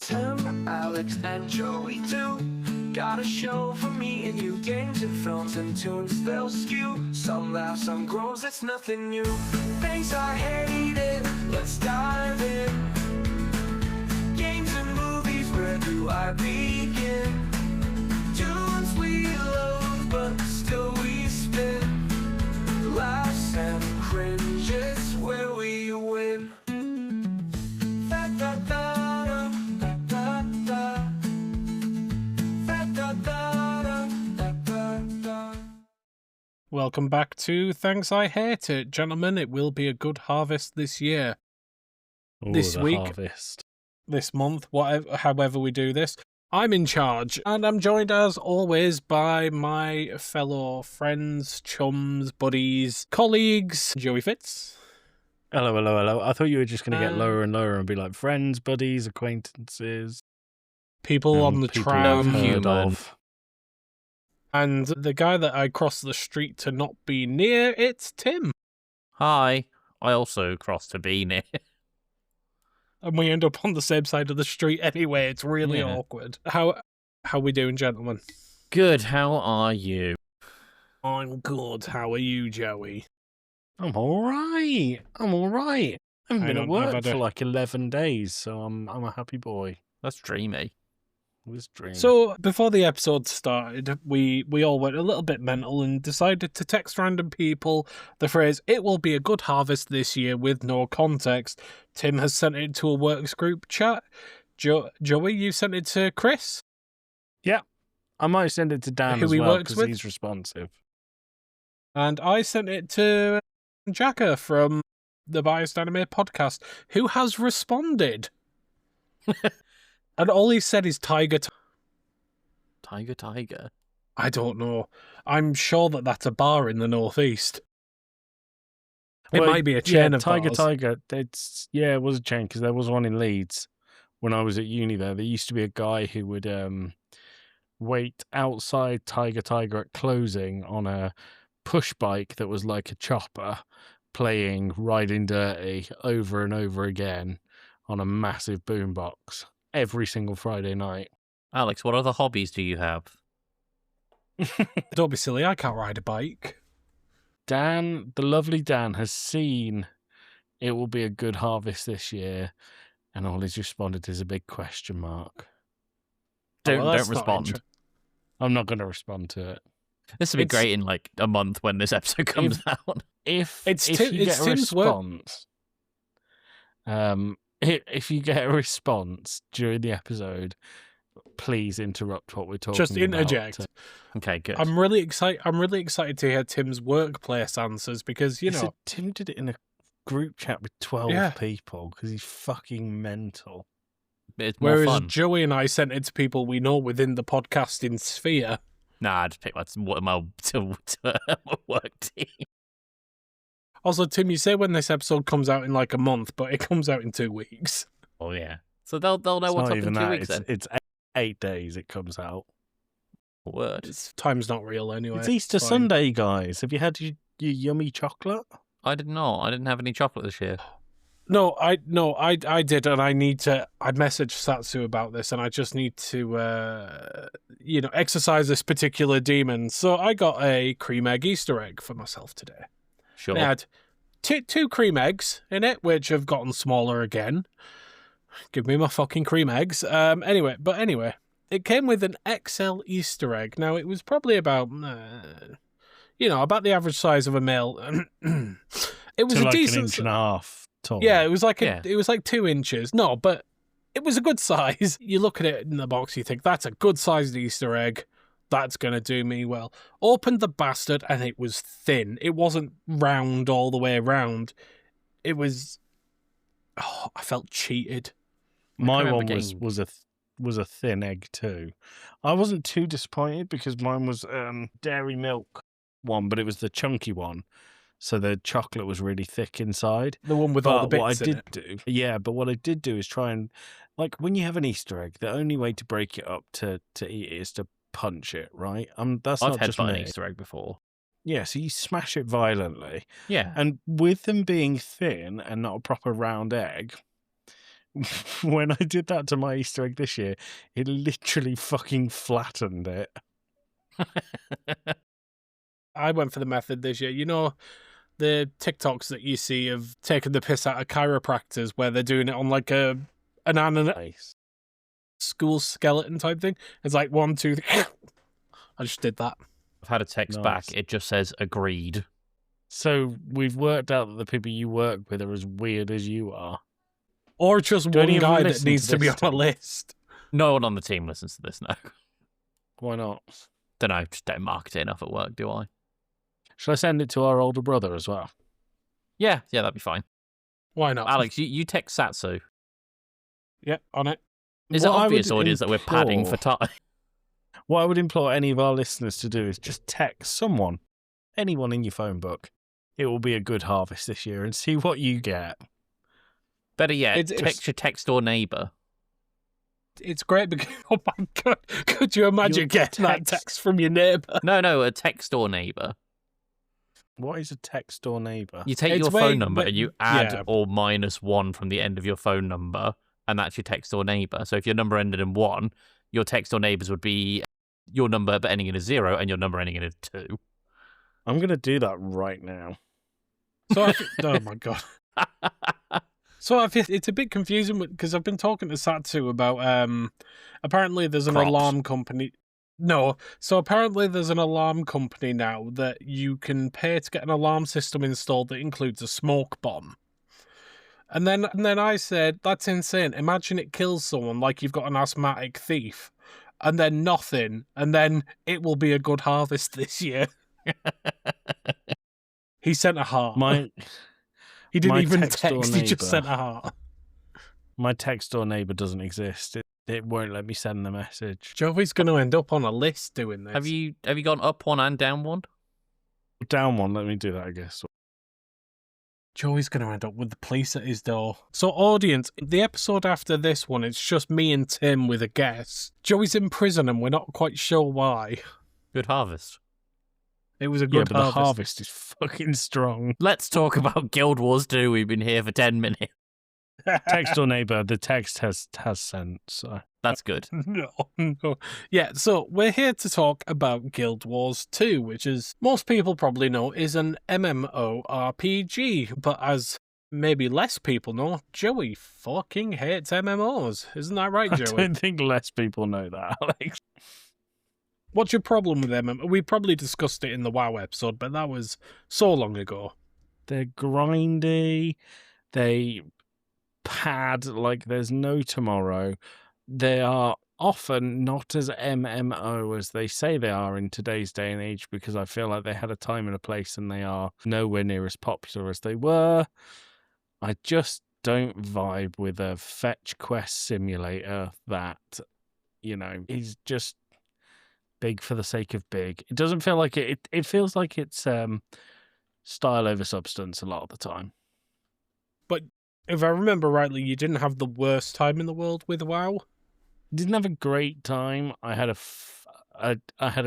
Tim, Alex, and Joey too. Got a show for me and you, games and films and tunes they'll skew. Some laughs, some groans, it's nothing new. Things I hated, let's dive in. Games and movies, where do I begin? Tunes we love, but still we spin. Laughs and cringes, where we win. Welcome back to Thanks I Hate It. Gentlemen, it will be a good harvest this year. Ooh, This the week, harvest. this month, whatever, however we do this. I'm in charge, and I'm joined as always by my fellow friends, chums, buddies, colleagues, Joey Fitz. Hello, hello, hello. I thought you were just going to get lower and lower and be like friends, buddies, acquaintances. People on the people tram. I've heard human. of. And the guy that I crossed the street to not be near, it's Tim. Hi. I also crossed to be near. And we end up on the same side of the street anyway. It's really Yeah. awkward. How we doing, gentlemen? Good. How are you? I'm good. How are you, Joey? I'm all right. I'm all right. I haven't been at I've work had for a- like 11 days, so I'm a happy boy. That's dreamy. It was dream. So before the episode started, we all went a little bit mental and decided to text random people the phrase, "It will be a good harvest this year," with no context. Tim has sent it to a works group chat. Joey, you sent it to Chris? I might send it to Dan Who as he well works because with? he's responsive. And I sent it to Jacka from the Biased Anime podcast, who has responded. And all he said is Tiger. Tiger. I don't know. I'm sure that that's a bar in the northeast. It Well, might be a chain of Tiger bars. Tiger. It was a chain because there was one in Leeds when I was at uni there. There used to be a guy who would wait outside Tiger at closing on a push bike that was like a chopper, playing Riding Dirty over and over again on a massive boombox every single Friday night. Alex, what other hobbies do you have? Don't be silly, I can't ride a bike. Dan, the lovely Dan, has seen it will be a good harvest this year, and all he's responded is a big question mark. Don't that's not respond. I'm not going to respond to it. This would be It's- great in like a month when this episode comes out. If It's if Tim- you it's get a Tim's work. response, if you get a response during the episode, please interrupt what we're talking Just about. interject. Okay, good. I'm really excited to hear Tim's workplace answers because, you He know, said Tim did it in a group chat with 12 Yeah. people because he's fucking mental. It's more whereas fun. Joey and I sent it to people we know within the podcasting sphere. Nah, I just pick my work team. Also, Tim, you say when this episode comes out in like a month, but it comes out in 2 weeks. Oh yeah. So they'll know It's what's not up even in 2 that. weeks then. It's 8 days it comes out. Word. Time's not real anyway. It's Easter fine. Sunday, guys. Have you had your yummy chocolate? I did not. I didn't have any chocolate this year. No, I did, and I messaged Satsu about this, and I just need to, exercise this particular demon. So I got a cream egg Easter egg for myself today. Sure. It had two cream eggs in it, which have gotten smaller again. Give me my fucking cream eggs. Anyway, it came with an XL Easter egg. Now, it was probably about, about the average size of a male. It was To a like decent... an inch and a half tall. Yeah, it was like Yeah. it was like 2 inches. No, but it was a good size. You look at it in the box, you think that's a good sized Easter egg. That's gonna do me well. Opened the bastard, and it was thin. It wasn't round all the way around. It was. Oh, I felt cheated. My remember one getting- was a thin egg too. I wasn't too disappointed because mine was dairy milk one, but it was the chunky one. So the chocolate was really thick inside. The one with all the But bits what I in did it. do, but what I did do is try and, like, when you have an Easter egg, the only way to break it up to eat it is to punch it, right? That's I've not just headbutted an me. Easter egg before. Yeah, so you smash it violently, Yeah. and with them being thin and not a proper round egg, when I did that to my Easter egg this year, it literally fucking flattened it. I went for the method this year. You know, the TikToks that you see of taking the piss out of chiropractors where they're doing it on like an Nice. school skeleton type thing. It's like 1, 2, 3. I just did that. I've had a text back. It just says agreed. So we've worked out that the people you work with are as weird as you are. Or just Do any one of them guy that listen to needs to be on this a team? list. No one on the team listens to this now. Why not? Don't know. Just don't market it enough at work, do I? Shall I send it to our older brother as well? Yeah, that'd be fine. Why not? Alex, you text Satsu. Yep, on it. Is it What I obvious, would audience, that we're padding for implore- time? What I would implore any of our listeners to do is just text someone, anyone in your phone book. It will be a good harvest this year, and see what you get. Better yet, It's- text your text door neighbour. It's great because, oh my God, could you imagine Your getting that text- text from your neighbour? No, a text door neighbour. What is a text door neighbour? You take It's your where- phone number and you add yeah. or -1 from the end of your phone number, and that's your text door neighbour. So if your number ended in 1, your text door neighbours would be your number but ending in a 0 and your number ending in a 2. I'm going to do that right now. So oh my God. So it's a bit confusing because I've been talking to Satsu about apparently there's an Crops. alarm company. No, so apparently there's an alarm company now that you can pay to get an alarm system installed that includes a smoke bomb. And then I said, that's insane. Imagine it kills someone like you've got an asthmatic thief, and then nothing, and then it will be a good harvest this year. He sent a heart. He didn't my even text-door text, he just neighbour- sent a heart. My text door neighbour doesn't exist. It won't let me send the message. Joey's going to end up on a list doing this. Have you gone up 1 and down 1? Down one, let me do that, I guess. Joey's going to end up with the police at his door. So, audience, the episode after this one, it's just me and Tim with a guest. Joey's in prison and we're not quite sure why. Good harvest. It was a Yeah, good but harvest. the harvest is fucking strong. Let's talk about Guild Wars 2. We've been here for 10 minutes. Text door neighbour, the text has sent. So. That's good. No. Yeah, so we're here to talk about Guild Wars 2, which, as most people probably know, is an MMORPG. But as maybe less people know, Joey fucking hates MMOs. Isn't that right, I Joey? don't think less people know that, Alex. What's your problem with MMO? We probably discussed it in the WoW episode, but that was so long ago. They're grindy. They pad like there's no tomorrow. They are often not as MMO as they say they are in today's day and age, because I feel like they had a time and a place and they are nowhere near as popular as they were. I just don't vibe with a fetch quest simulator that, is just big for the sake of big. It doesn't feel like it feels like it's style over substance a lot of the time. But if I remember rightly, you didn't have the worst time in the world with WoW. Didn't have a great time. I had a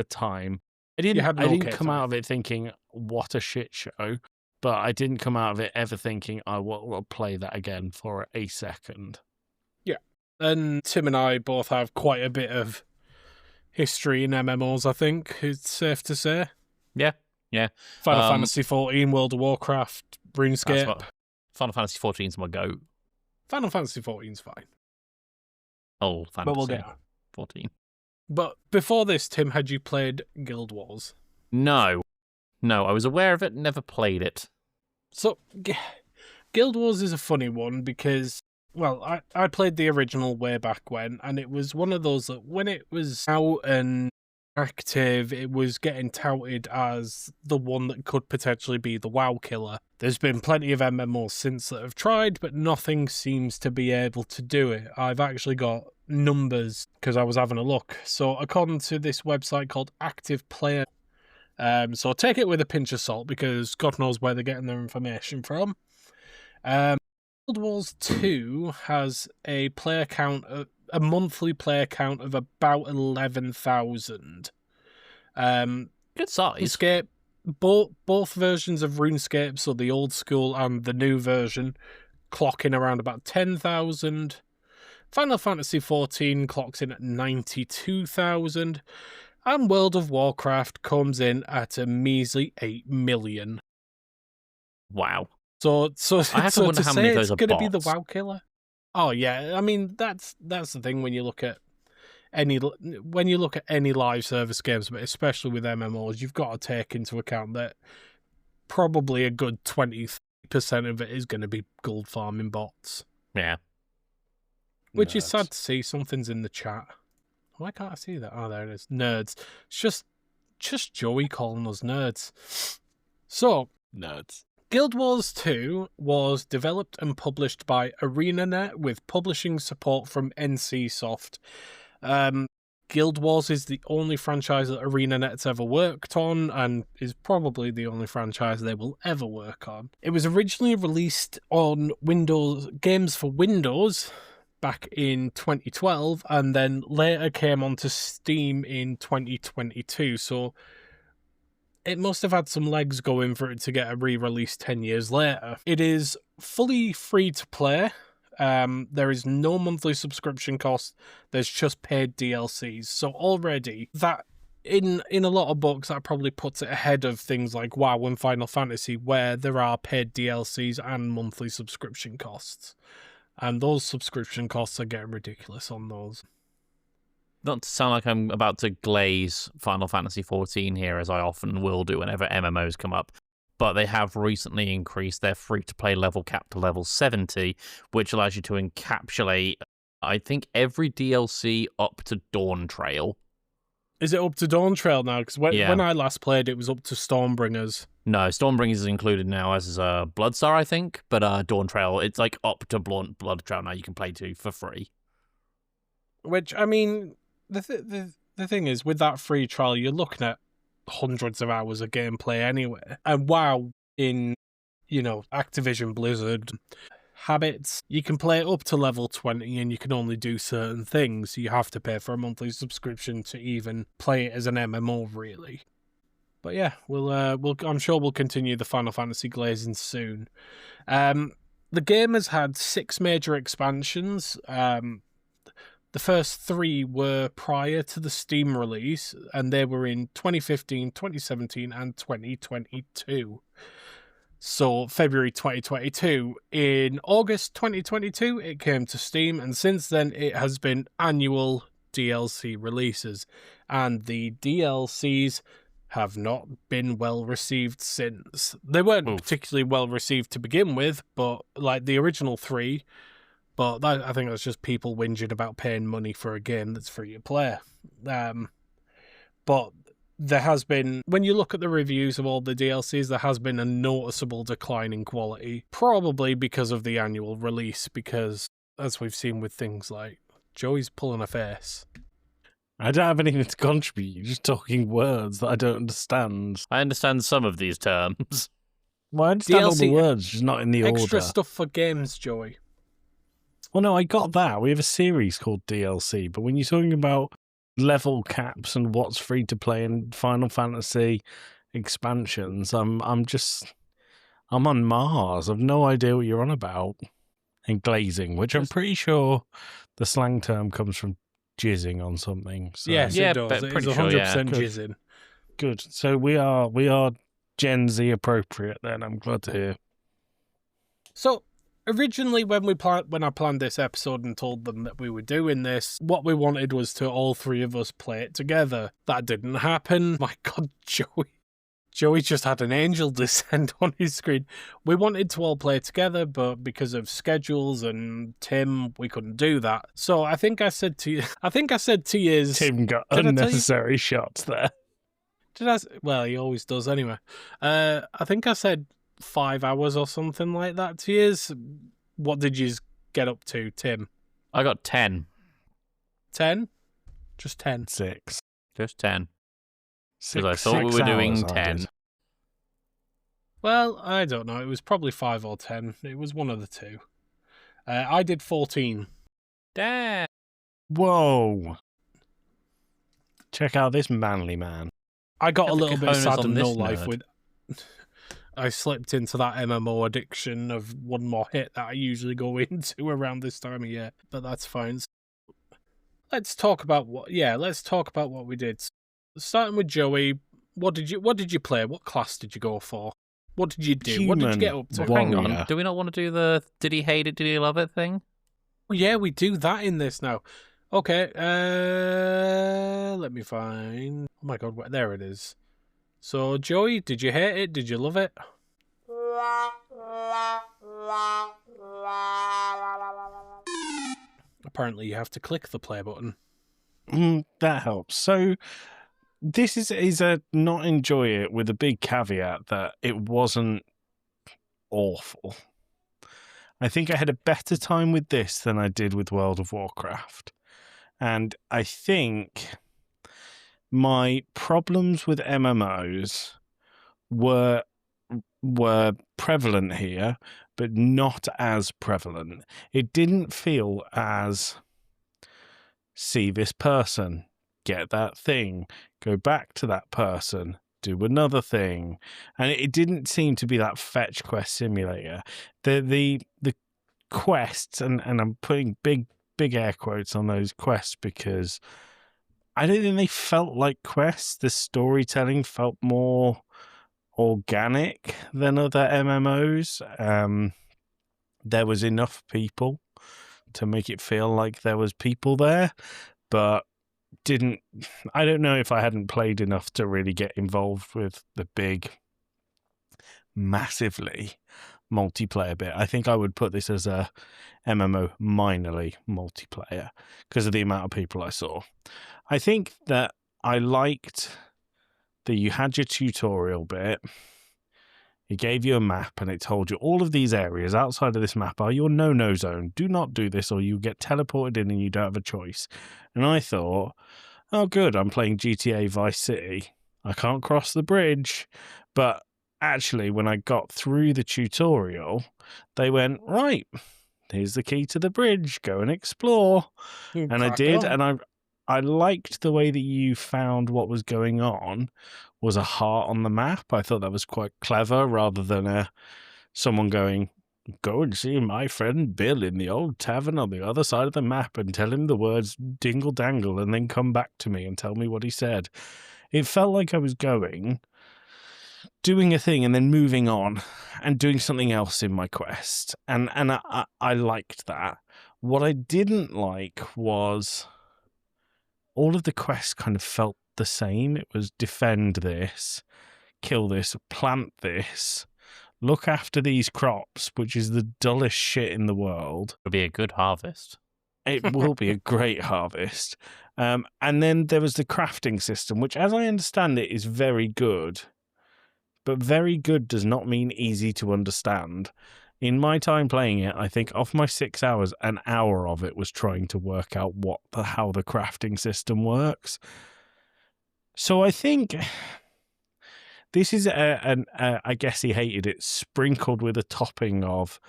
time. I didn't had an okay come time. out of it thinking what a shit show, but I didn't come out of it ever thinking I will play that again for a second. Yeah. And Tim and I both have quite a bit of history in MMOs, I think it's safe to say. Yeah. Final Fantasy XIV, World of Warcraft, That's RuneScape. what Final Fantasy 14's my goat. Final Fantasy XIV's fine. Old Fantasy But we'll get on. 14. But before this, Tim, had you played Guild Wars? No, I was aware of it, never played it. So, Guild Wars is a funny one because, well, I played the original way back when, and it was one of those that when it was out and active, it was getting touted as the one that could potentially be the WoW killer. There's been plenty of MMOs since that have tried, but nothing seems to be able to do it. I've actually got numbers because I was having a look. So according to this website called Active Player, so take it with a pinch of salt because God knows where they're getting their information from. Guild Wars 2 has a player count, a monthly player count of about 11,000. Good size. RuneScape, both versions of RuneScape, so the old school and the new version, clocking around about 10,000. Final Fantasy XIV clocks in at 92,000. And World of Warcraft comes in at a measly 8 million. Wow. So I have to wonder how many of those it's are going to be the bots. WoW killer. Oh yeah, I mean that's the thing when you look at any live service games, but especially with MMOs, you've got to take into account that probably a good 20% of it is going to be gold farming bots. Yeah. Which is Nerds. sad to see. Something's in the chat. Why can't I see that? Oh, there it is. Nerds. It's just Joey calling us nerds. So, Nerds. Guild Wars 2 was developed and published by ArenaNet with publishing support from NCSoft. Guild Wars is the only franchise that ArenaNet's ever worked on and is probably the only franchise they will ever work on. It was originally released on games for Windows back in 2012 and then later came onto Steam in 2022. So it must have had some legs going for it to get a re-release 10 years later. It is fully free to play. There is no monthly subscription cost. There's just paid DLCs. So already that in a lot of books that probably puts it ahead of things like WoW and Final Fantasy, where there are paid DLCs and monthly subscription costs. And those subscription costs are getting ridiculous on those. Not to sound like I'm about to glaze Final Fantasy XIV here, as I often will do whenever MMOs come up, but they have recently increased their free-to-play level cap to level 70, which allows you to encapsulate, I think, every DLC up to Dawn Trail. Is it up to Dawn Trail now? Because when Yeah. I last played, it was up to Stormbringers. No, Stormbringers is included now as a Bloodstar, I think, but Dawn Trail, it's like up to Blood Trail now you can play to for free. Which, I mean, the thing is, with that free trial, you're looking at hundreds of hours of gameplay anyway. And WoW in, Activision Blizzard habits, you can play it up to level 20 and you can only do certain things. You have to pay for a monthly subscription to even play it as an MMO, really. But yeah, I'm sure we'll continue the Final Fantasy glazing soon. The game has had 6 major expansions. The first 3 were prior to the Steam release, and they were in 2015, 2017, and 2022. So, February 2022. In August 2022, it came to Steam, and since then, it has been annual DLC releases. And the DLCs have not been well received since. They weren't particularly well received to begin with, but like the original 3... But I think that's just people whinging about paying money for a game that's free to play. But there has been, when you look at the reviews of all the DLCs, there has been a noticeable decline in quality, probably because of the annual release, because as we've seen with things like, Joey's pulling a face. I don't have anything to contribute. You're just talking words that I don't understand. I understand some of these terms. Well, I understand all the DLC words, just not in the Extra order. stuff for games, Joey. Well, no, I got that. We have a series called DLC, but when you're talking about level caps and what's free to play in Final Fantasy expansions, I'm on Mars. I've no idea what you're on about. And glazing, which I'm pretty sure the slang term comes from jizzing on something. So. Yes, Yeah, it does. but It's pretty 100% sure, yeah. jizzing. Good. So we are Gen Z appropriate then. I'm glad to hear. So, originally, when I planned this episode and told them that we were doing this, what we wanted was to all 3 of us play it together. That didn't happen. My God, Joey just had an angel descend on his screen. We wanted to all play together, but because of schedules and Tim, we couldn't do that. So I think I said to you, Tim got Did I tell you- unnecessary shots there. well, he always does anyway. I think I said 5 hours or something like that to yous. What did you get up to, Tim? I got 10. 10? Just 10. 6. Just 10. Six, Because I thought we were 6 doing hours I 10. did. Well, I don't know. It was probably 5 or 10. It was one of the two. I did 14. Damn. Whoa. Check out this manly man. I got Have a the little bit cojones sad on and no this life nerd. with. I slipped into that MMO addiction of one more hit that I usually go into around this time of year, but that's fine. Let's talk about what we did. Starting with Joey, what did you play? What class did you go for? What did you do? What did you get up to? Human Hang on, warrior. do we not want to do the did he hate it, did he love it thing? Oh, yeah, we do that in this now. Okay, let me find. Oh my god, there it is. So, Joey, did you hate it? Did you love it? Apparently, you have to click the play button. That helps. So this is a not enjoy it with a big caveat that it wasn't awful. I think I had a better time with this than I did with World of Warcraft. And I think my problems with MMOs were prevalent here, but not as prevalent. It didn't feel as see this person, get that thing, go back to that person, do another thing. And it didn't seem to be that fetch quest simulator. The quests, and I'm putting big air quotes on those quests because I don't think they felt like quests. The storytelling felt more organic than other MMOs. There was enough people to make it feel like there was people there, but I don't know if I hadn't played enough to really get involved with the big, massively multiplayer bit. I think I would put this as a MMO minorly multiplayer because of the amount of people I saw. I think that I liked that you had your tutorial bit. It gave you a map and it told you all of these areas outside of this map are your no-no zone. Do not do this or you get teleported in and you don't have a choice. And I thought, oh good, I'm playing GTA Vice City. I can't cross the bridge. But actually, when I got through the tutorial, they went, right, here's the key to the bridge. Go and explore. And I did, and I liked the way that you found what was going on was a heart on the map. I thought that was quite clever rather than someone going, go and see my friend Bill in the old tavern on the other side of the map and tell him the words dingle dangle and then come back to me and tell me what he said. It felt like I was doing a thing and then moving on and doing something else in my quest. And I liked that. What I didn't like was all of the quests kind of felt the same. It was defend this, kill this, plant this, look after these crops, which is the dullest shit in the world. It'll be a good harvest. It will be a great harvest. And then there was the crafting system, which, as I understand it, is very good. But very good does not mean easy to understand. In my time playing it, I think of my 6 hours, an hour of it was trying to work out how the crafting system works. So I think this is I guess he hated it, sprinkled with a topping of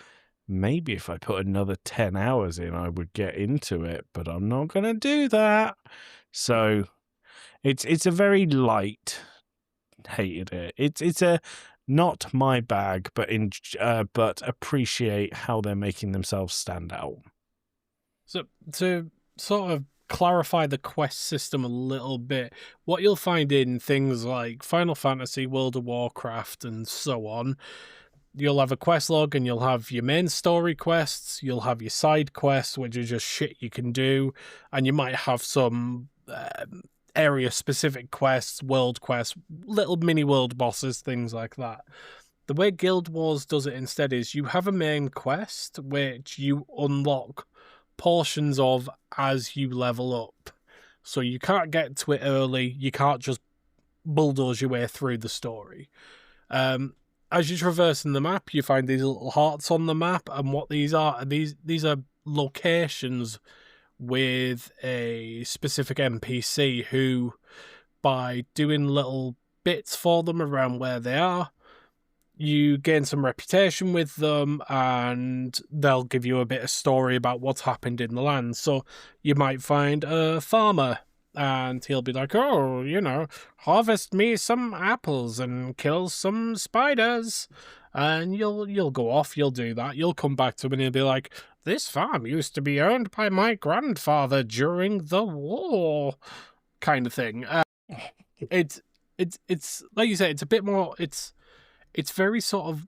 maybe if I put another 10 hours in, I would get into it, but I'm not going to do that. So it's a very light hated it. It's a not my bag, but appreciate how they're making themselves stand out. So to sort of clarify the quest system a little bit, what you'll find in things like Final Fantasy, World of Warcraft, and so on, you'll have a quest log and you'll have your main story quests, you'll have your side quests, which are just shit you can do, and you might have some area-specific quests, world quests, little mini-world bosses, things like that. The way Guild Wars does it instead is you have a main quest, which you unlock portions of as you level up. So you can't get to it early, you can't just bulldoze your way through the story. As you traverse in the map, you find these little hearts on the map, and what these are locations with a specific NPC who, by doing little bits for them around where they are, you gain some reputation with them and they'll give you a bit of story about what's happened in the land. So you might find a farmer and he'll be like, oh, harvest me some apples and kill some spiders. And you'll go off, you'll do that, you'll come back to him and he'll be like, this farm used to be owned by my grandfather during the war, kind of thing. It's like you say, it's a bit more, it's very sort of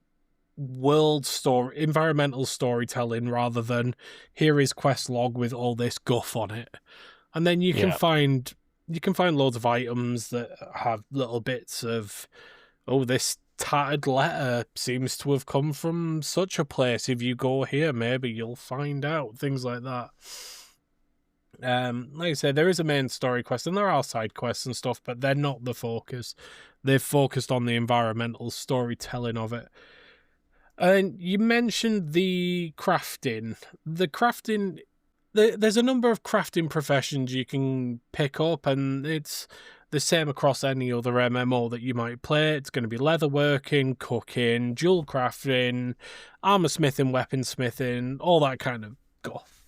environmental storytelling rather than here is quest log with all this guff on it. And then you can find loads of items that have little bits of, this tattered letter seems to have come from such a place. If you go here, maybe you'll find out, things like that. Like I said, there is a main story quest and there are side quests and stuff, but they're not the focus. They've focused on the environmental storytelling of it. And you mentioned the crafting. There's a number of crafting professions you can pick up, and it's the same across any other MMO that you might play. It's going to be leatherworking, cooking, jewel crafting, armor smithing, weapon smithing, all that kind of guff.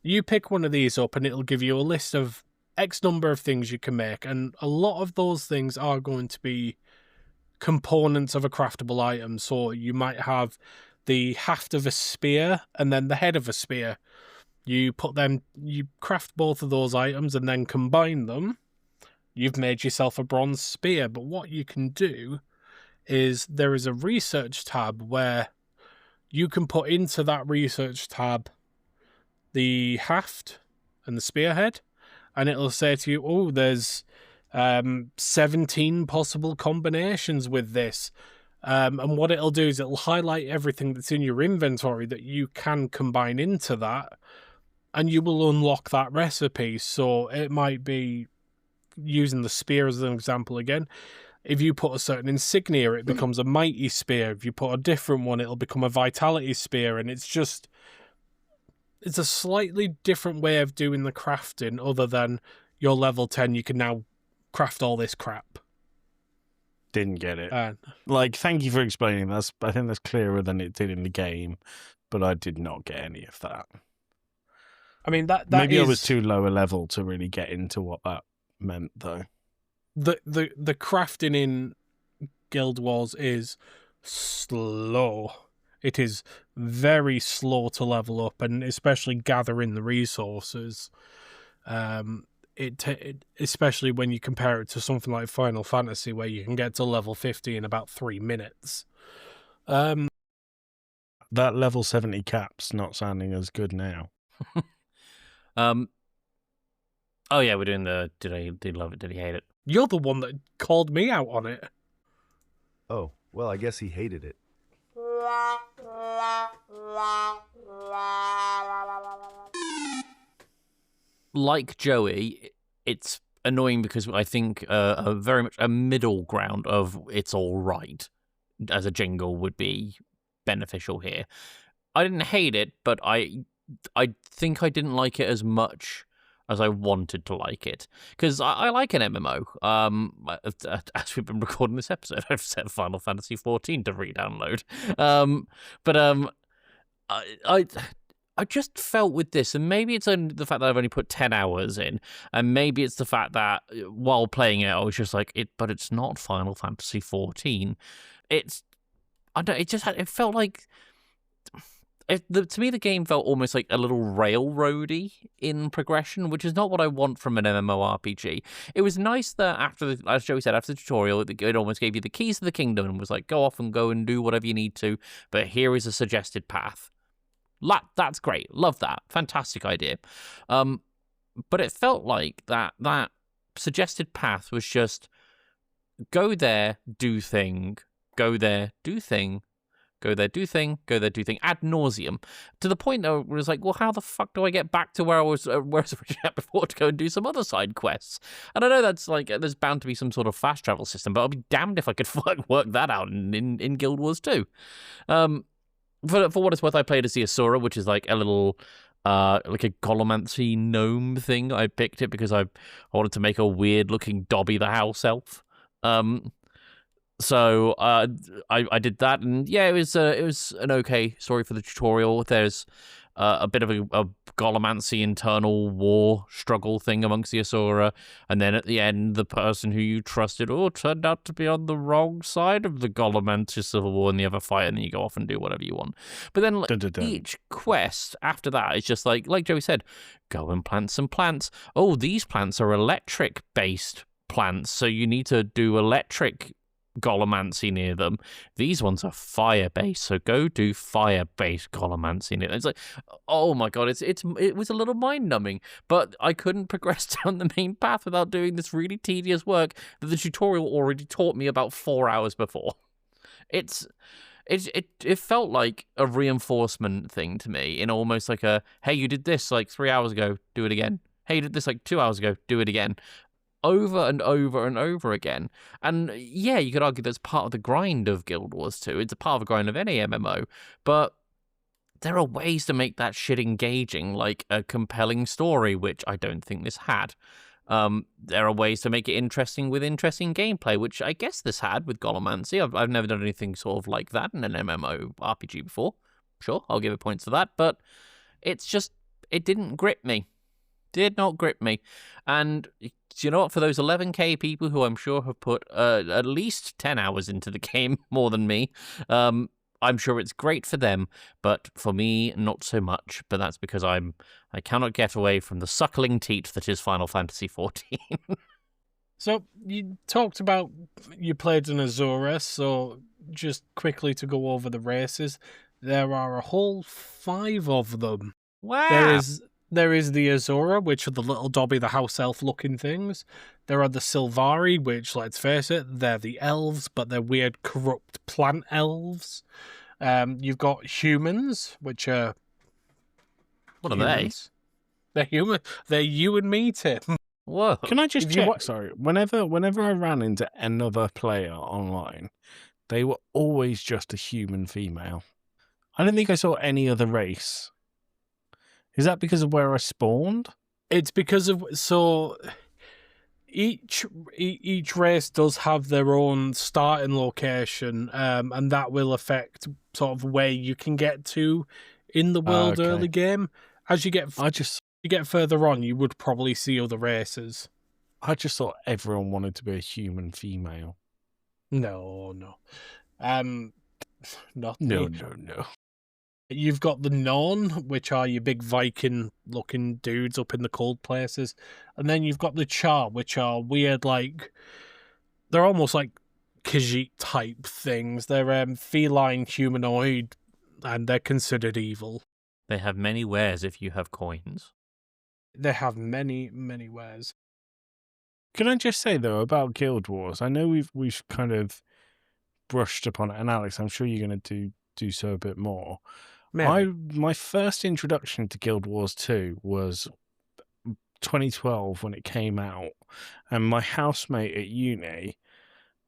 You pick one of these up and it'll give you a list of X number of things you can make, and a lot of those things are going to be components of a craftable item. So you might have the haft of a spear and then the head of a spear. You craft both of those items and then combine them. You've made yourself a bronze spear. But what you can do is there is a research tab where you can put into that research tab the haft and the spearhead, and it'll say to you, there's 17 possible combinations with this. And what it'll do is it'll highlight everything that's in your inventory that you can combine into that, and you will unlock that recipe. So it might be, using the spear as an example again, if you put a certain insignia, it becomes a mighty spear. If you put a different one, it'll become a vitality spear. And it's a slightly different way of doing the crafting, other than you're level 10, you can now craft all this crap. Didn't get it. Thank you for explaining. I think that's clearer than it did in the game, but I did not get any of that. I mean, that maybe is, I was too low a level to really get into what that meant, though. The crafting in Guild Wars is slow. It is very slow to level up, and especially gathering the resources. Especially when you compare it to something like Final Fantasy, where you can get to level 50 in about 3 minutes. That level 70 cap's not sounding as good now. Oh yeah, we're doing the did he love it, did he hate it? You're the one that called me out on it. Oh, well, I guess he hated it. Like Joey, it's annoying because I think very much a middle ground of it's all right as a jingle would be beneficial here. I didn't hate it, but I think I didn't like it as much as I wanted to like it, because I like an MMO. As we've been recording this episode, I've set Final Fantasy XIV to re-download. I just felt with this, and maybe it's only the fact that I've only put 10 hours in, and maybe it's the fact that while playing it, I was just like, but it's not Final Fantasy XIV. It felt like, to me, the game felt almost like a little railroady in progression, which is not what I want from an MMORPG. It was nice that as Joey said, after the tutorial, it almost gave you the keys to the kingdom and was like, go off and go and do whatever you need to, but here is a suggested path. That's great. Love that. Fantastic idea. But it felt like that suggested path was just go there, do thing, go there, do thing, go there, do thing, go there, do thing, ad nauseum, to the point that it was like, well, how the fuck do I get back to where I was originally at before to go and do some other side quests? And I know that's like, there's bound to be some sort of fast travel system, but I'll be damned if I could work that out in Guild Wars 2. For what it's worth, I played as the Asura, which is like a little, like a Golomancy gnome thing. I picked it because I wanted to make a weird-looking Dobby the house elf. So I did that, and yeah, it was an okay story for the tutorial. There's a bit of a Golomancy internal war struggle thing amongst the Asura, and then at the end, the person who you trusted turned out to be on the wrong side of the Golomancy civil war in the other fight, and then you go off and do whatever you want. But then like, each quest after that is just like Joey said, go and plant some plants. Oh, these plants are electric-based plants, so you need to do electric Golomancy near them. These ones are fire-based, so go do fire-based Golomancy near them. It's like, oh my god, it was a little mind-numbing, but I couldn't progress down the main path without doing this really tedious work that the tutorial already taught me about 4 hours before. It felt like a reinforcement thing to me, in almost like a, hey, you did this like 3 hours ago, do it again. Hey, you did this like 2 hours ago, do it again. Over and over and over again. And yeah, you could argue that's part of the grind of Guild Wars 2. It's a part of the grind of any MMO. But there are ways to make that shit engaging, like a compelling story, which I don't think this had. There are ways to make it interesting with interesting gameplay, which I guess this had with Golomancy. I've never done anything sort of like that in an MMO RPG before. Sure, I'll give it points for that. But it's just, it didn't grip me. Did not grip me. And you know what? For those 11k people who I'm sure have put at least 10 hours into the game, more than me, I'm sure it's great for them, but for me, not so much. But that's because I cannot get away from the suckling teat that is Final Fantasy XIV. So you talked about you played an Azura, so just quickly to go over the races, there are a whole 5 of them. Wow. There is the Azura, which are the little Dobby the house elf looking things. There are the Sylvari, which, let's face it, they're the elves, but they're weird, corrupt plant elves. You've got humans, which are... What are they? They're human. They're you and me, Tim. Whoa. Can I just check? Sorry. Whenever I ran into another player online, they were always just a human female. I don't think I saw any other race. Is that because of where I spawned? It's because of... So each race does have their own starting location, and that will affect sort of where you can get to in the world early game. As you get further on, you would probably see other races. I just thought everyone wanted to be a human female. No. Not No. You've got the Norn, which are your big Viking-looking dudes up in the cold places. And then you've got the Char, which are weird, like... They're almost like Khajiit-type things. They're feline humanoid, and they're considered evil. They have many wares if you have coins. They have many, many wares. Can I just say, though, about Guild Wars? I know we've kind of brushed upon it, and Alex, I'm sure you're going to do so a bit more. My first introduction to Guild Wars 2 was 2012 when it came out, and my housemate at uni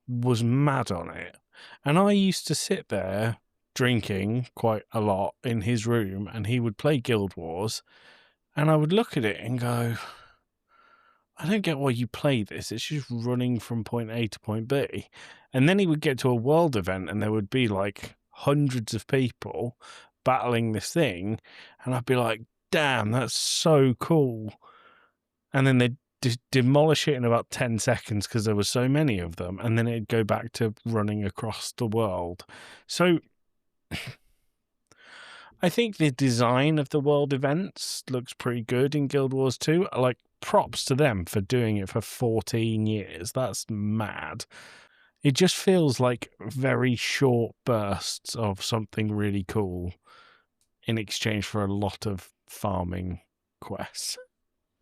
was mad on it. And I used to sit there drinking quite a lot in his room, and he would play Guild Wars, and I would look at it and go, I don't get why you play this. It's just running from point A to point B. And then he would get to a world event, and there would be like hundreds of people battling this thing, and I'd be like, damn, that's so cool. And then they'd demolish it in about 10 seconds because there were so many of them, and then it'd go back to running across the world. So I think the design of the world events looks pretty good in Guild Wars 2. Like, props to them for doing it for 14 years. That's mad. It just feels like very short bursts of something really cool in exchange for a lot of farming quests.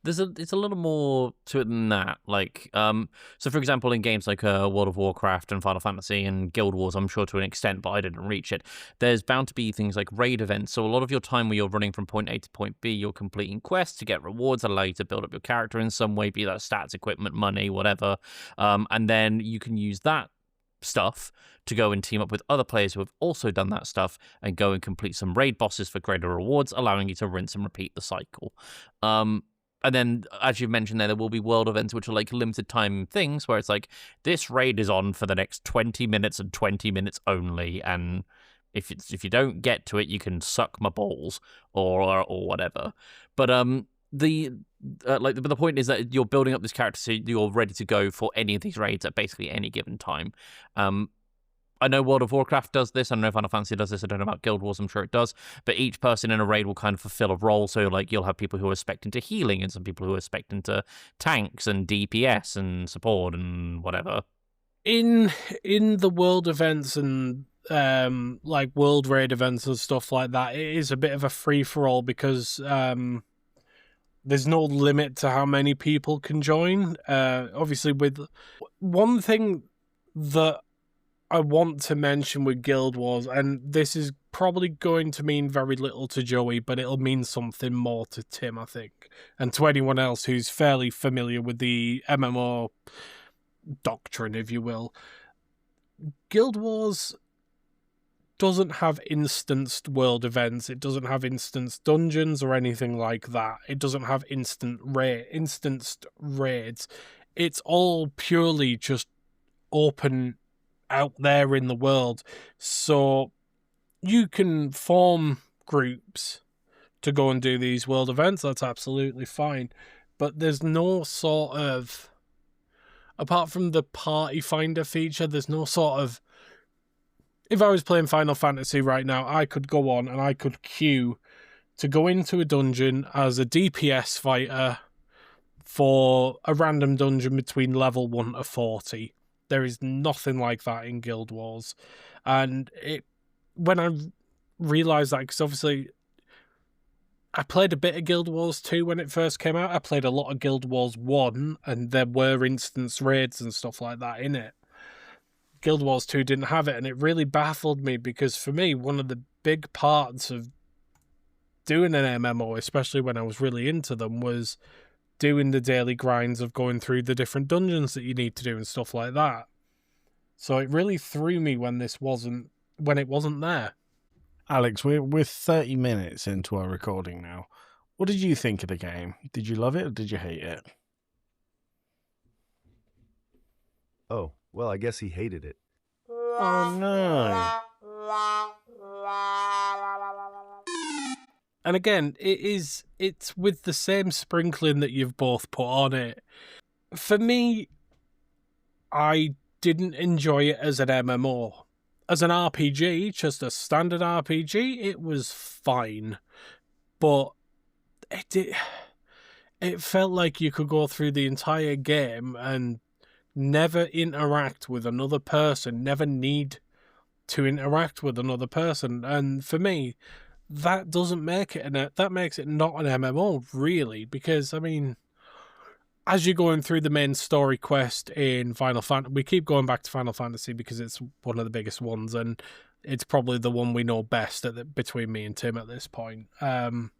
It's a little more to it than that. Like, so for example, in games like World of Warcraft and Final Fantasy and Guild Wars, I'm sure to an extent, but I didn't reach it, there's bound to be things like raid events. So a lot of your time where you're running from point A to point B, you're completing quests to get rewards that allow you to build up your character in some way, be that stats, equipment, money, whatever. And then you can use that stuff to go and team up with other players who have also done that stuff and go and complete some raid bosses for greater rewards, allowing you to rinse and repeat the cycle. And then, as you've mentioned there will be world events which are like limited time things where it's like, this raid is on for the next 20 minutes and 20 minutes only, and If you don't get to it, you can suck my balls or whatever. But the point is that you're building up this character so you're ready to go for any of these raids at basically any given time. I know World of Warcraft does this. I don't know if Final Fantasy does this. I don't know about Guild Wars. I'm sure it does. But each person in a raid will kind of fulfill a role. So like you'll have people who are spec'd into healing and some people who are spec'd into tanks and DPS and support and whatever. In the world events and like world raid events and stuff like that, it is a bit of a free for all because there's no limit to how many people can join. Obviously, with one thing that I want to mention with Guild Wars, and this is probably going to mean very little to Joey, but it'll mean something more to Tim, I think, and to anyone else who's fairly familiar with the MMO doctrine, if you will. Guild Wars doesn't have instanced world events. It doesn't have instanced dungeons or anything like that. It doesn't have instanced raids. It's all purely just open out there in the world. So you can form groups to go and do these world events. That's absolutely fine. But there's no sort of, apart from the party finder feature, there's no sort of, if I was playing Final Fantasy right now, I could go on and I could queue to go into a dungeon as a DPS fighter for a random dungeon between level 1 to 40. There is nothing like that in Guild Wars. And when I realised that, because obviously I played a bit of Guild Wars 2 when it first came out. I played a lot of Guild Wars 1, and there were instance raids and stuff like that in it. Guild Wars 2 didn't have it, and it really baffled me because for me, one of the big parts of doing an MMO, especially when I was really into them, was doing the daily grinds of going through the different dungeons that you need to do and stuff like that. So it really threw me when it wasn't there. Alex, we're 30 minutes into our recording now. What did you think of the game? Did you love it or did you hate it? Oh, well, I guess he hated it. Oh no. And again, it's with the same sprinkling that you've both put on it. For me, I didn't enjoy it as an MMO. As an RPG, just a standard RPG, it was fine. But it felt like you could go through the entire game and never interact with another person, never need to interact with another person. And for me, that doesn't make it that makes it not an MMO, really, because I mean, as you're going through the main story quest in Final Fantasy, we keep going back to Final Fantasy because it's one of the biggest ones, and it's probably the one we know best between me and Tim at this point. When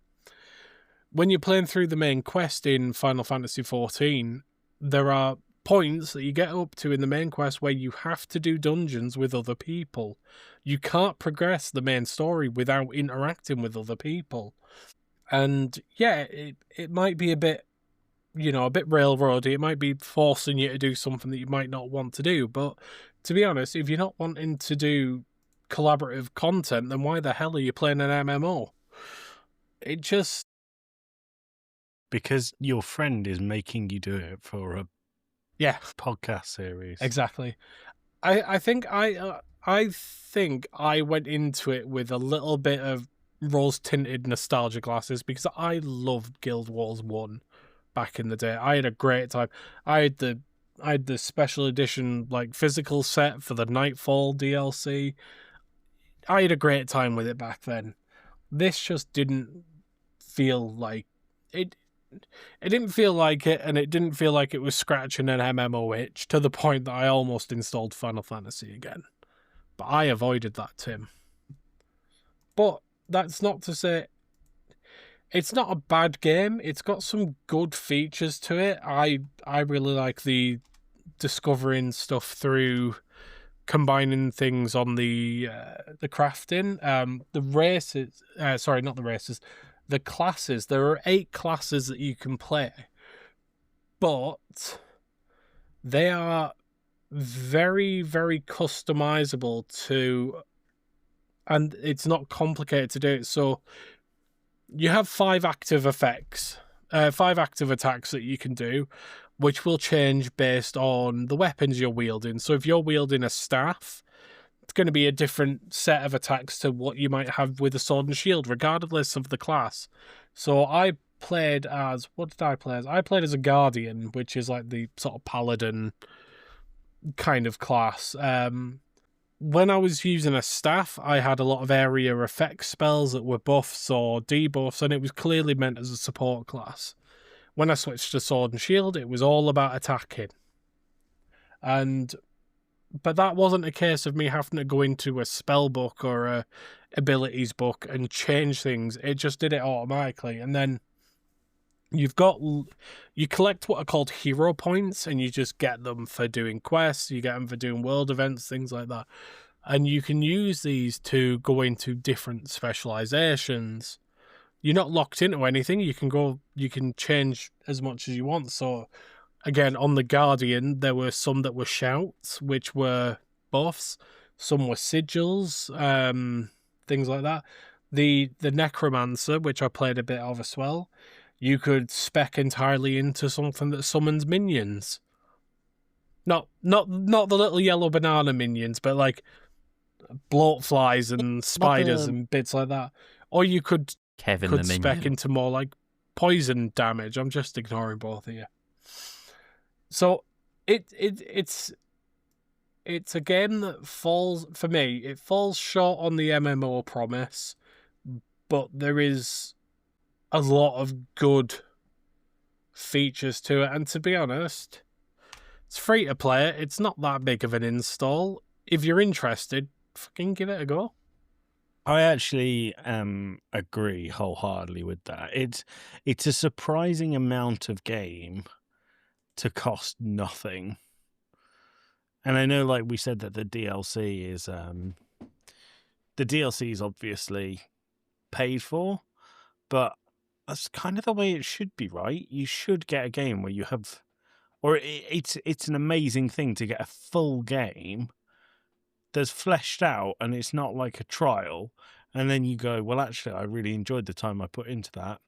you're playing through the main quest in Final Fantasy XIV, there are points that you get up to in the main quest where you have to do dungeons with other people. You can't progress the main story without interacting with other people. And yeah, it might be a bit, a bit railroady. It might be forcing you to do something that you might not want to do. But to be honest, if you're not wanting to do collaborative content, then why the hell are you playing an MMO? It just... Because your friend is making you do it for a podcast series. Exactly. I think I went into it with a little bit of rose-tinted nostalgia glasses because I loved Guild Wars 1 back in the day. I had a great time. I had the special edition physical set for the Nightfall DLC. I had a great time with it back then. This just didn't feel like it. It didn't feel like it, and it didn't feel like it was scratching an MMO itch to the point that I almost installed Final Fantasy again. But I avoided that, Tim. But that's not to say it's not a bad game. It's got some good features to it. I really like the discovering stuff through combining things on the crafting. The races, sorry, not the races. The classes, there are 8 classes that you can play, but they are very, very customizable to and it's not complicated to do it. So you have 5 active effects, 5 active attacks that you can do, which will change based on the weapons you're wielding. So if you're wielding a staff, it's going to be a different set of attacks to what you might have with a sword and shield, regardless of the class. So I played as, what did I play as? I played as a guardian, which is like the sort of paladin kind of class. When I was using a staff, I had a lot of area effect spells that were buffs or debuffs, and it was clearly meant as a support class. When I switched to sword and shield, it was all about attacking. But that wasn't a case of me having to go into a spell book or a abilities book and change things. It just did it automatically. And then you collect what are called hero points, and you just get them for doing quests, you get them for doing world events, things like that. And you can use these to go into different specializations. You're not locked into anything. You can change as much as you want. So again, on the Guardian, there were some that were shouts, which were buffs. Some were sigils, things like that. The Necromancer, which I played a bit of as well, you could spec entirely into something that summons minions. Not the little yellow banana minions, but like bloatflies and spiders and bits like that. Or you could Kevin the spec minion. into more like poison damage. I'm just ignoring both of you. So it's a game that falls, for me, it falls short on the MMO promise, but there is a lot of good features to it. And to be honest, it's free to play. It's not that big of an install. If you're interested, fucking give it a go. I actually agree wholeheartedly with that. It's a surprising amount of game to cost nothing. And I know, like we said, that the DLC is obviously paid for, but that's kind of the way it should be, right? You should get a game where you have, or it's an amazing thing to get a full game that's fleshed out, and it's not like a trial. And then you go, well, actually, I really enjoyed the time I put into that.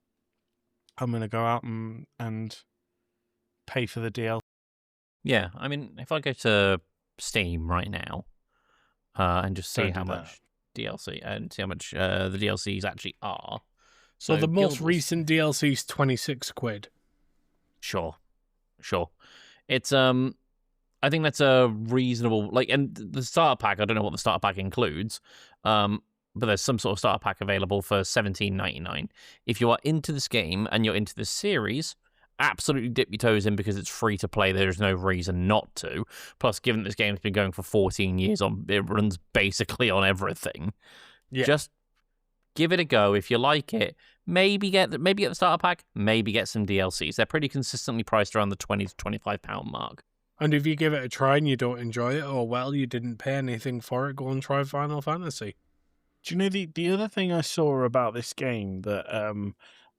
I'm going to go out and pay for the DLC. Yeah, I mean, if I go to Steam right now and just see Don't do how that. much DLC and see how much the DLCs actually are. So the most Guild Wars- recent DLC is £26. Sure. It's I think that's a reasonable, like, and the starter pack, I don't know what the starter pack includes, but there's some sort of starter pack available for $17.99. If you are into this game and you're into this series, absolutely dip your toes in, because it's free to play. There's no reason not to. Plus, given this game's been going for 14 years, it runs basically on everything. Yeah. Just give it a go. If you like it, maybe get the starter pack, maybe get some DLCs. They're pretty consistently priced around the £20 to £25 mark. And if you give it a try and you don't enjoy it, or well, you didn't pay anything for it, go and try Final Fantasy. Do you know the other thing I saw about this game that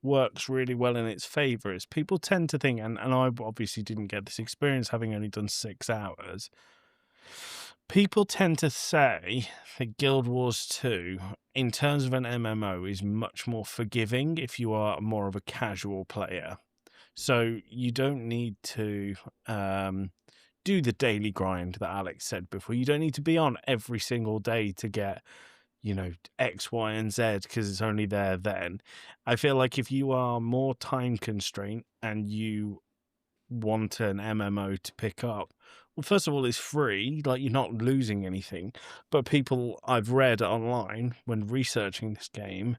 works really well in its favour is people tend to think, and I obviously didn't get this experience having only done 6 hours, people tend to say that Guild Wars 2, in terms of an MMO, is much more forgiving if you are more of a casual player. So you don't need to do the daily grind that Alex said before. You don't need to be on every single day to get, X, Y, and Z, because it's only there then. I feel like if you are more time constrained and you want an MMO to pick up, well, first of all, it's free, like you're not losing anything. But people I've read online when researching this game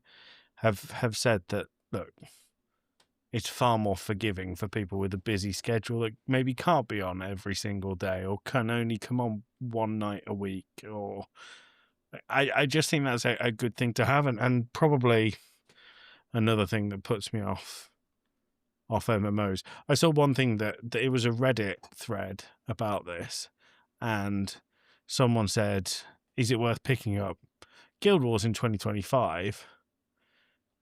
have said that, look, it's far more forgiving for people with a busy schedule that maybe can't be on every single day, or can only come on one night a week, or I just think that's a good thing to have, and probably another thing that puts me off MMOs. I saw one thing that it was a Reddit thread about this, and someone said, is it worth picking up Guild Wars in 2025?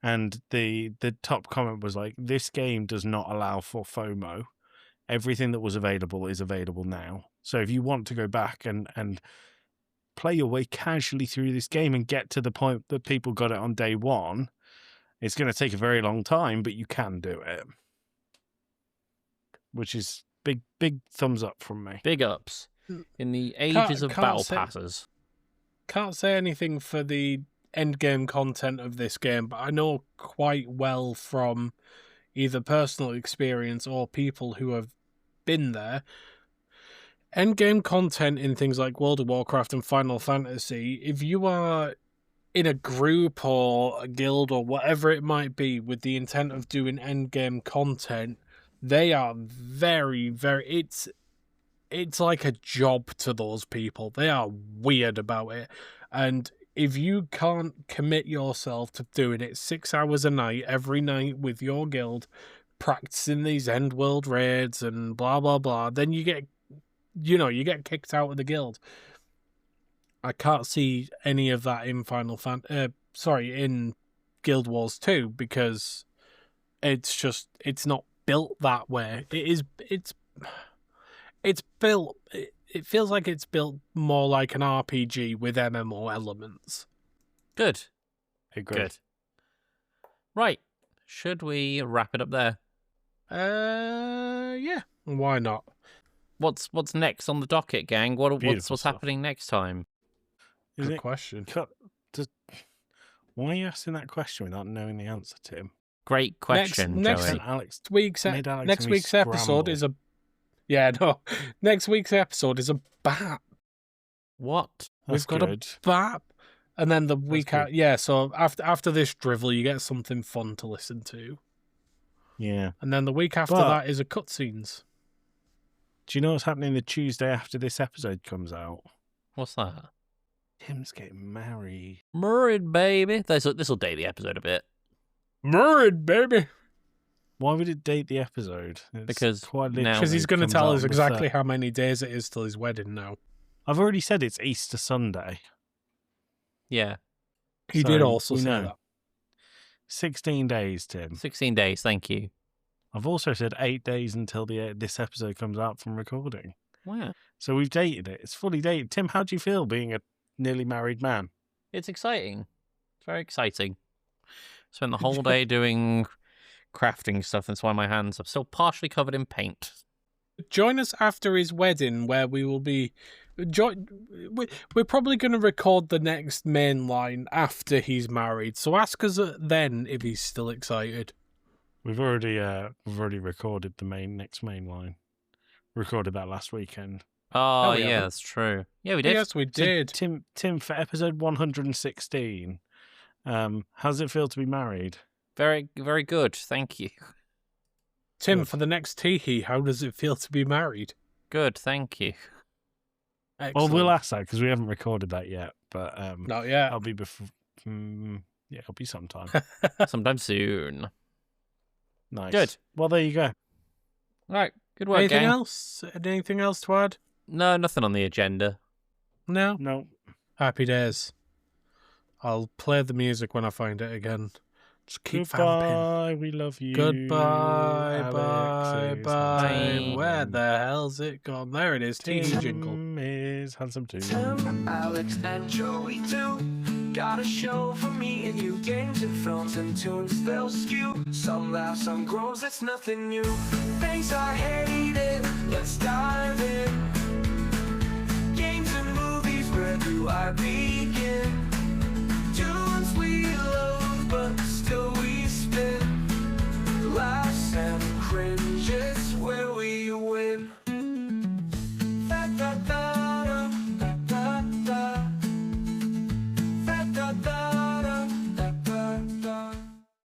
And the top comment was like, this game does not allow for FOMO. Everything that was available is available now. So if you want to go back and play your way casually through this game and get to the point that people got it on day one. It's going to take a very long time, but you can do it. Which is big thumbs up from me. Big ups. In the ages of battle say- passes. Can't say anything for the endgame content of this game, but I know quite well from either personal experience or people who have been there. Endgame content in things like World of Warcraft and Final Fantasy, if you are in a group or a guild or whatever it might be with the intent of doing endgame content, they are very, very... It's like a job to those people. They are weird about it. And if you can't commit yourself to doing it 6 hours a night, every night with your guild, practicing these end world raids and blah, blah, blah, then you get kicked out of the guild. I can't see any of that in in Guild Wars 2 because it's not built that way. It's built. It feels like it's built more like an RPG with MMO elements. Good. Agreed. Good. Right. Should we wrap it up there? Yeah. Why not? What's next on the docket, gang? What's Beautiful stuff. happening next time? Is Good it question. Why are you asking that question without knowing the answer, Tim? Great question, next- Joey. Alex, Next made Alex next and me week's episode scramble. is a... Yeah, no. Next week's episode is a BAP. What? That's We've got good. a BAP. And then the week good. out... Yeah, so after this drivel, you get something fun to listen to. Yeah. And then the week after But- that is a cutscenes. Do you know what's happening the Tuesday after this episode comes out? What's that? Tim's getting married. Married, baby. This'll date the episode a bit. Married, baby. Why would it date the episode? It's Because quite now- literally Because he's going to comes tell out us on the exactly third. how many days it is till his wedding now. I've already said it's Easter Sunday. Yeah. He So did also we say know. that. 16 days, Tim. 16 days, thank you. I've also said 8 days until this episode comes out from recording. Wow. So we've dated it. It's fully dated. Tim, how do you feel being a nearly married man? It's exciting. It's very exciting. Spent the whole day doing crafting stuff. That's why my hands are still partially covered in paint. Join us after his wedding, where we will be. We're probably going to record the next main line after he's married. So ask us then if he's still excited. We've already recorded the next main line. Recorded that last weekend. Oh, we yeah, haven't. that's true. Yeah, we did. Yes, we So, did. Tim, for episode 116, how does it feel to be married? Very, very good. Thank you. Tim, Good. for the next tee-hee, how does it feel to be married? Good, thank you. Well, Excellent. we'll ask that because we haven't recorded that yet. But Not yet. I'll be before. Yeah, it'll be sometime. Sometime soon. Nice. Good. Well, there you go. Right, good work, Anything gang. else? Anything else to add? No, nothing on the agenda. No? No. Happy days. I'll play the music when I find it again. Just keep vamping. Goodbye. We love you. Goodbye, bye, Alex is bye. handsome. Where the hell's it gone? There it is. Teeny jingle. Tim is handsome too. Tim, Alex, and Joey too. Got a show for me and you. Games and films and tunes, they'll skew. Some laugh, some grows, it's nothing new. Things I hated, let's dive in. Games and movies, where do I begin?